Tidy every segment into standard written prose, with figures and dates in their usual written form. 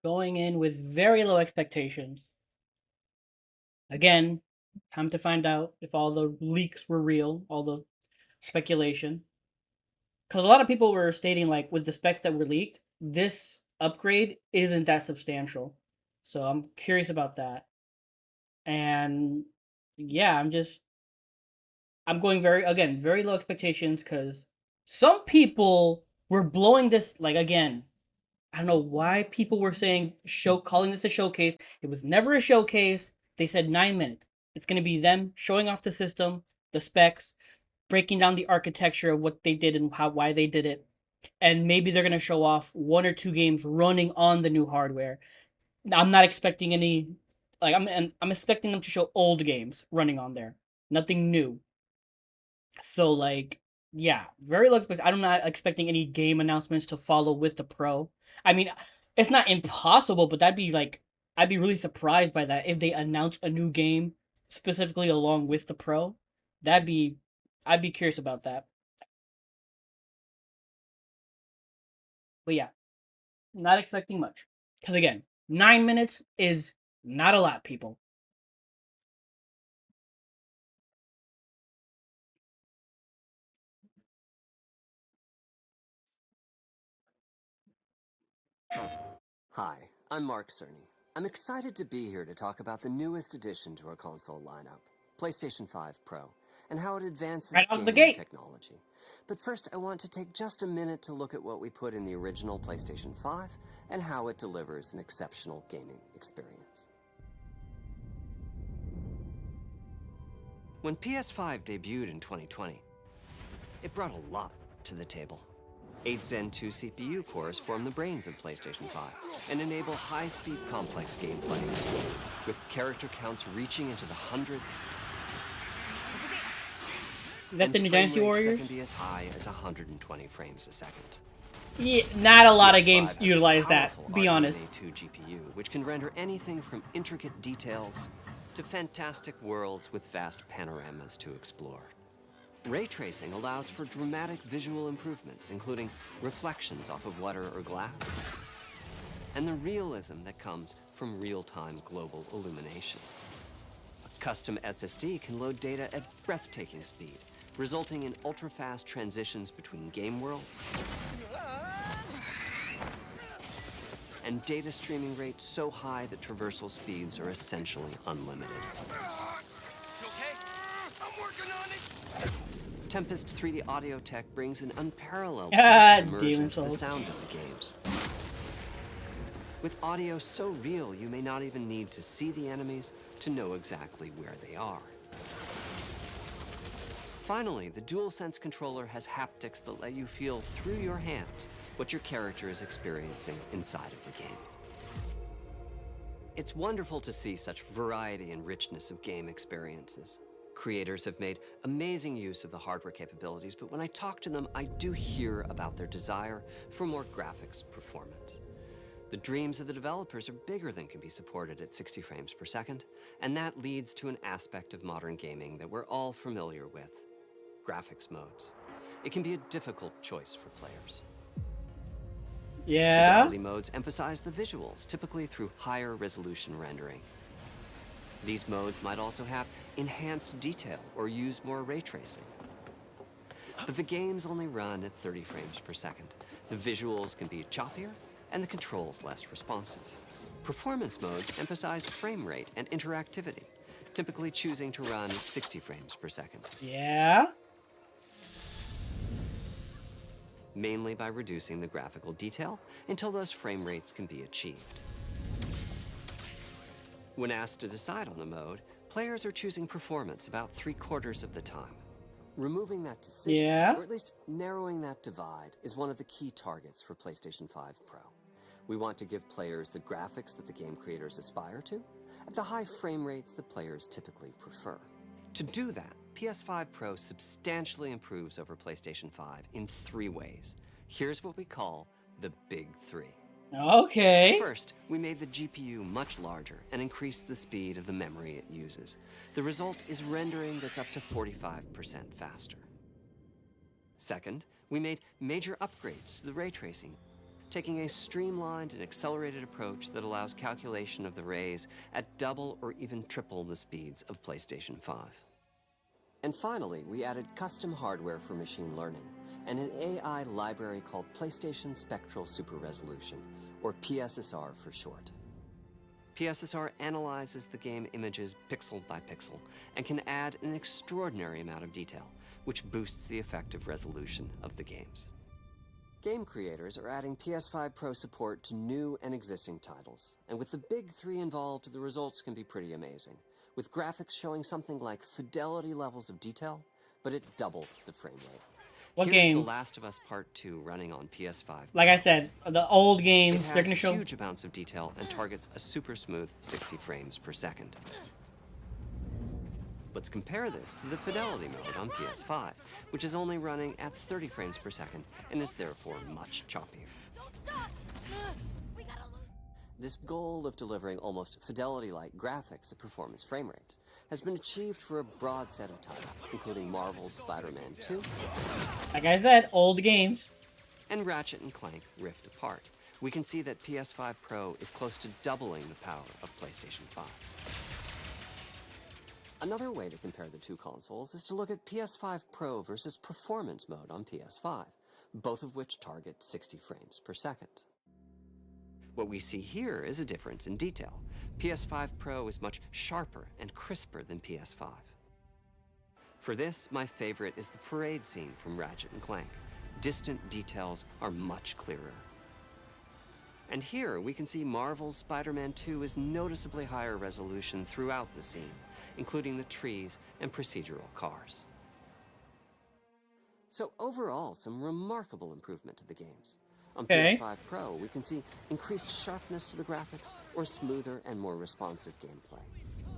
going in with very low expectations. Again, time to find out if all the leaks were real, all the speculation. Because a lot of people were stating, like, with the specs that were leaked, this upgrade isn't that substantial. So I'm curious about that. And yeah, I'm going very low expectations because some people were blowing this, like, again, I don't know why people were saying calling this a showcase. It was never a showcase. They said 9 minutes. It's gonna be them showing off the system, the specs, breaking down the architecture of what they did and why they did it, and maybe they're gonna show off one or two games running on the new hardware. I'm not expecting any, like I'm expecting them to show old games running on there, nothing new. So like, yeah, very low expect. I'm not expecting any game announcements to follow with the Pro. I mean, it's not impossible, but I'd be really surprised by that if they announce a new game specifically along with the Pro. That'd be, I'd be curious about that. But yeah, not expecting much. Because again, 9 minutes is not a lot, people. Hi, I'm Mark Cerny. I'm excited to be here to talk about the newest addition to our console lineup, PlayStation 5 Pro, and how it advances Right out of the gaming gate. technology. But first, I want to take just a minute to look at what we put in the original PlayStation 5 and how it delivers an exceptional gaming experience. When PS5 debuted in 2020, it brought a lot to the table. 8 Zen 2 CPU cores form the brains of PlayStation 5 and enable high-speed complex gameplay, with character counts reaching into the hundreds Is that and the New frame Dynasty rates that Warriors? can be as high as 120 frames a second. Yeah, not a lot of games PS5 has a utilize that, powerful be honest. RDNA 2 GPU, which can render anything from intricate details to fantastic worlds with vast panoramas to explore. Ray tracing allows for dramatic visual improvements, including reflections off of water or glass, and the realism that comes from real-time global illumination. A custom SSD can load data at breathtaking speed, resulting in ultra-fast transitions between game worlds and data streaming rates so high that traversal speeds are essentially unlimited. You okay? I'm working on it. Tempest 3D audio tech brings an unparalleled sense of immersion Demon to the Souls. sound of the games. With audio so real, you may not even need to see the enemies to know exactly where they are. Finally, the DualSense controller has haptics that let you feel through your hands what your character is experiencing inside of the game. It's wonderful to see such variety and richness of game experiences. Creators have made amazing use of the hardware capabilities, but when I talk to them, I do hear about their desire for more graphics performance. The dreams of the developers are bigger than can be supported at 60 frames per second, and that leads to an aspect of modern gaming that we're all familiar with: graphics modes. It can be a difficult choice for players. Yeah. Fidelity modes emphasize the visuals, typically through higher resolution rendering. These modes might also have enhanced detail or use more ray tracing. But the games only run at 30 frames per second. The visuals can be choppier and the controls less responsive. Performance modes emphasize frame rate and interactivity, typically choosing to run at 60 frames per second. Yeah. Mainly by reducing the graphical detail until those frame rates can be achieved. When asked to decide on a mode, players are choosing performance about 3/4 of the time. Removing that decision, Yeah. or at least narrowing that divide, is one of the key targets for PlayStation 5 Pro. We want to give players the graphics that the game creators aspire to, at the high frame rates that players typically prefer. To do that, PS5 Pro substantially improves over PlayStation 5 in 3 ways. Here's what we call the Big Three. Okay. First, we made the GPU much larger and increased the speed of the memory it uses. The result is rendering that's up to 45% faster. Second, we made major upgrades to the ray tracing. taking a streamlined and accelerated approach that allows calculation of the rays at double or even triple the speeds of PlayStation 5. And finally, we added custom hardware for machine learning and an AI library called PlayStation Spectral Super Resolution, or PSSR for short. PSSR analyzes the game images pixel by pixel and can add an extraordinary amount of detail, which boosts the effective resolution of the games. Game creators are adding PS5 Pro support to new and existing titles, and with the big three involved, the results can be pretty amazing, with graphics showing something like fidelity levels of detail, but at double the frame rate. What Here's game? The Last of Us Part 2 running on PS5. Like I said, the old games, It they're has gonna show huge amounts of detail and targets a super smooth 60 frames per second. Let's compare this to the fidelity mode on PS5, which is only running at 30 frames per second and is therefore much choppier. This goal of delivering almost fidelity-like graphics at performance frame rates has been achieved for a broad set of titles, including Marvel's Spider-Man 2, like I said, old games. and Ratchet & Clank Rift Apart. We can see that PS5 Pro is close to doubling the power of PlayStation 5. Another way to compare the two consoles is to look at PS5 Pro versus Performance mode on PS5, both of which target 60 frames per second. What we see here is a difference in detail. PS5 Pro is much sharper and crisper than PS5. For this, my favorite is the parade scene from Ratchet & Clank. Distant details are much clearer. And here we can see Marvel's Spider-Man 2 is noticeably higher resolution throughout the scene, including the trees and procedural cars. So overall, some remarkable improvement to the games. On PS5 Pro, we can see increased sharpness to the graphics or smoother and more responsive gameplay.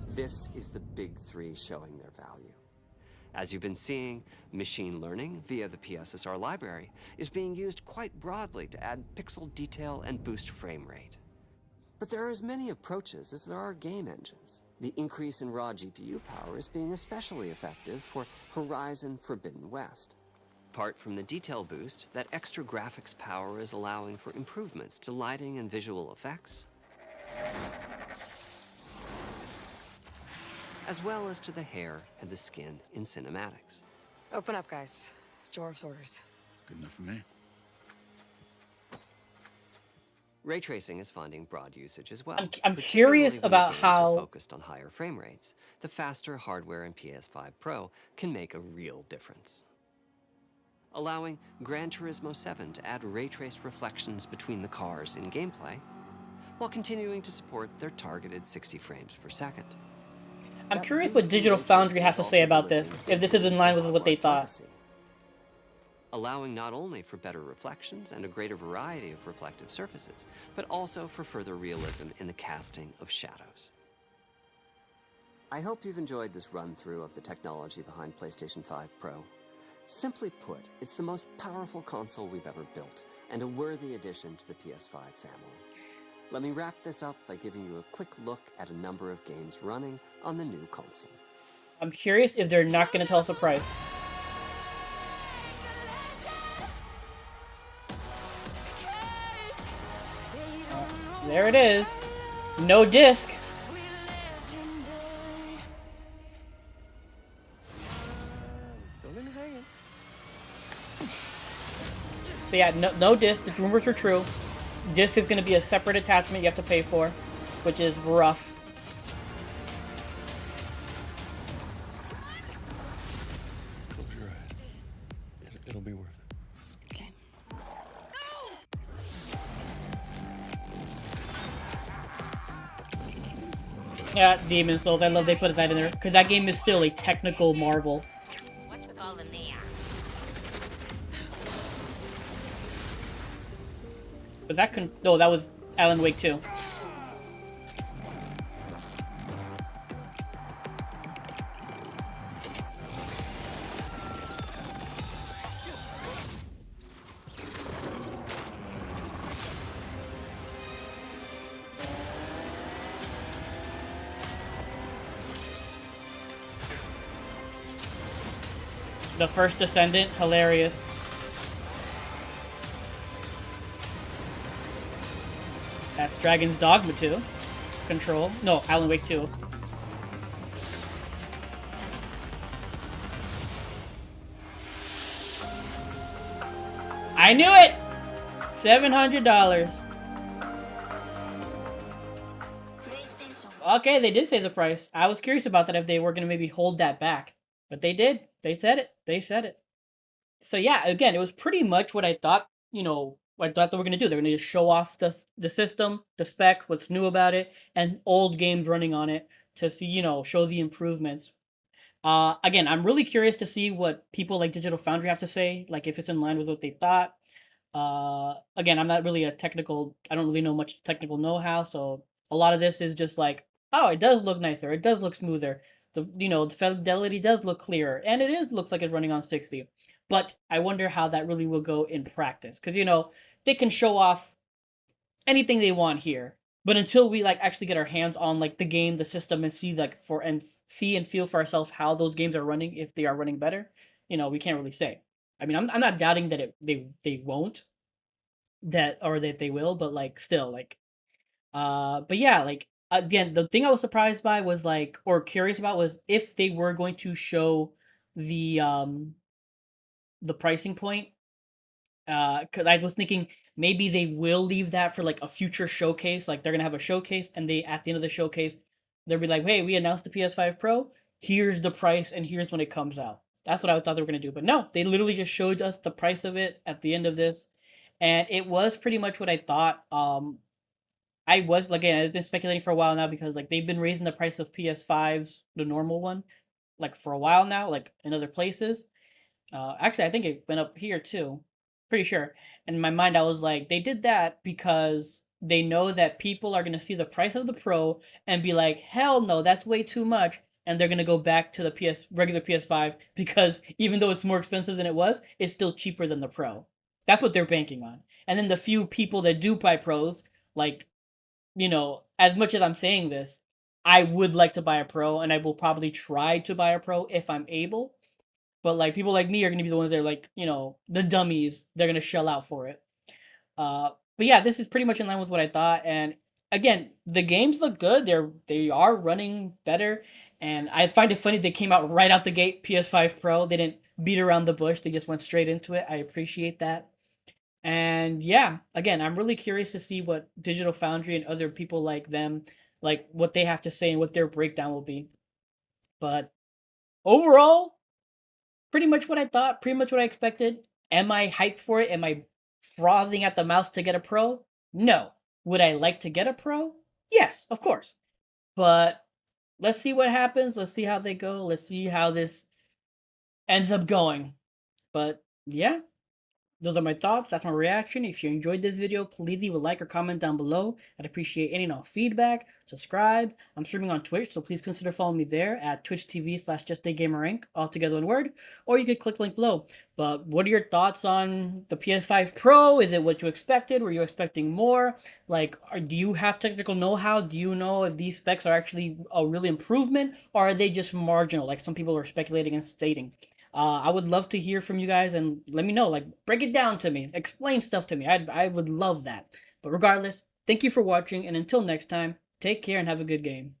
This is the big three showing their value. As you've been seeing, machine learning via the PSSR library is being used quite broadly to add pixel detail and boost frame rate. But there are as many approaches as there are game engines. The increase in raw GPU power is being especially effective for Horizon Forbidden West. Apart from the detail boost, that extra graphics power is allowing for improvements to lighting and visual effects, as well as to the hair and the skin in cinematics. Open up, guys. Jorv's orders. Good enough for me. Ray tracing is finding broad usage as well. I'm particularly curious when about games how are focused on higher frame rates. The faster hardware in PS5 Pro can make a real difference, allowing Gran Turismo 7 to add ray-traced reflections between the cars in gameplay, while continuing to support their targeted 60 frames per second. I'm curious what Digital Foundry has to say about this, if this is in line with what they thought. Allowing not only for better reflections and a greater variety of reflective surfaces, but also for further realism in the casting of shadows. I hope you've enjoyed this run-through of the technology behind PlayStation 5 Pro. Simply put, it's the most powerful console we've ever built, and a worthy addition to the PS5 family. Let me wrap this up by giving you a quick look at a number of games running on the new console. I'm curious if they're not going to tell us a price. There it is. No disc. So yeah, no disc. The rumors are true. Disc is going to be a separate attachment you have to pay for, which is rough. Close your eyes. It'll be worth it. Okay. Yeah, Demon Souls. I love they put that in there because that game is still a technical marvel. What's with all the neon? Was that no? That was Alan Wake 2. The first Descendant, hilarious. That's Dragon's Dogma 2. Control. No, Alan Wake 2. I knew it! $700. Okay, they did say the price. I was curious about that, if they were going to maybe hold that back. But they did. They said it. They said it. So yeah, again, it was pretty much what I thought, what I thought they were going to do. They're going to just show off the system, the specs, what's new about it, and old games running on it to see, show the improvements. Again, I'm really curious to see what people like Digital Foundry have to say, like if it's in line with what they thought. Again, I'm not really I don't really know much technical know-how, so a lot of this is just like, oh, it does look nicer, it does look smoother, the fidelity does look clearer, and looks like it's running on 60. But I wonder how that really will go in practice, because they can show off anything they want here, but until we like actually get our hands on like the game, the system, and see and feel for ourselves how those games are running, if they are running better, we can't really say. I mean, I'm not doubting that they won't, or that they will, but like still like, but yeah, like again, the thing I was surprised by was like, or curious about, was if they were going to show the um the pricing point. Because I was thinking maybe they will leave that for like a future showcase. Like they're gonna have a showcase, and they at the end of the showcase, they'll be like, "Hey, we announced the PS5 Pro. Here's the price, and here's when it comes out." That's what I thought they were gonna do, but no, they literally just showed us the price of it at the end of this, and it was pretty much what I thought. I was, again, I've been speculating for a while now, because like they've been raising the price of PS5s, the normal one, like for a while now, like in other places. Actually, I think it went up here too. Pretty sure. In my mind, I was like, they did that because they know that people are gonna see the price of the Pro and be like, hell no, that's way too much, and they're gonna go back to the regular PS5, because even though it's more expensive than it was, it's still cheaper than the Pro. That's what they're banking on. And then the few people that do buy Pros, like, as much as I'm saying this, I would like to buy a Pro, and I will probably try to buy a Pro if I'm able. But like people like me are gonna be the ones that are like, the dummies. They're gonna shell out for it. But yeah, this is pretty much in line with what I thought. And again, the games look good. They are running better. And I find it funny they came out right out the gate, PS5 Pro. They didn't beat around the bush. They just went straight into it. I appreciate that. And yeah, again, I'm really curious to see what Digital Foundry and other people like them, like what they have to say and what their breakdown will be. But overall, pretty much what I thought, pretty much what I expected. Am I hyped for it? Am I frothing at the mouth to get a Pro? No. Would I like to get a Pro? Yes, of course. But let's see what happens. Let's see how they go. Let's see how this ends up going. But yeah, those are my thoughts. That's my reaction. If you enjoyed this video, please leave a like or comment down below. I'd appreciate any and all feedback. Subscribe. I'm streaming on Twitch, so please consider following me there at twitch.tv/JustAGamerInc, all together one word, or you could click link below. But what are your thoughts on the PS5 Pro? Is it what you expected? Were you expecting more? Like, do you have technical know-how? Do you know if these specs are actually a real improvement, or are they just marginal, like some people are speculating and stating? I would love to hear from you guys, and let me know. Like, break it down to me. Explain stuff to me. I would love that. But regardless, thank you for watching, and until next time, take care and have a good game.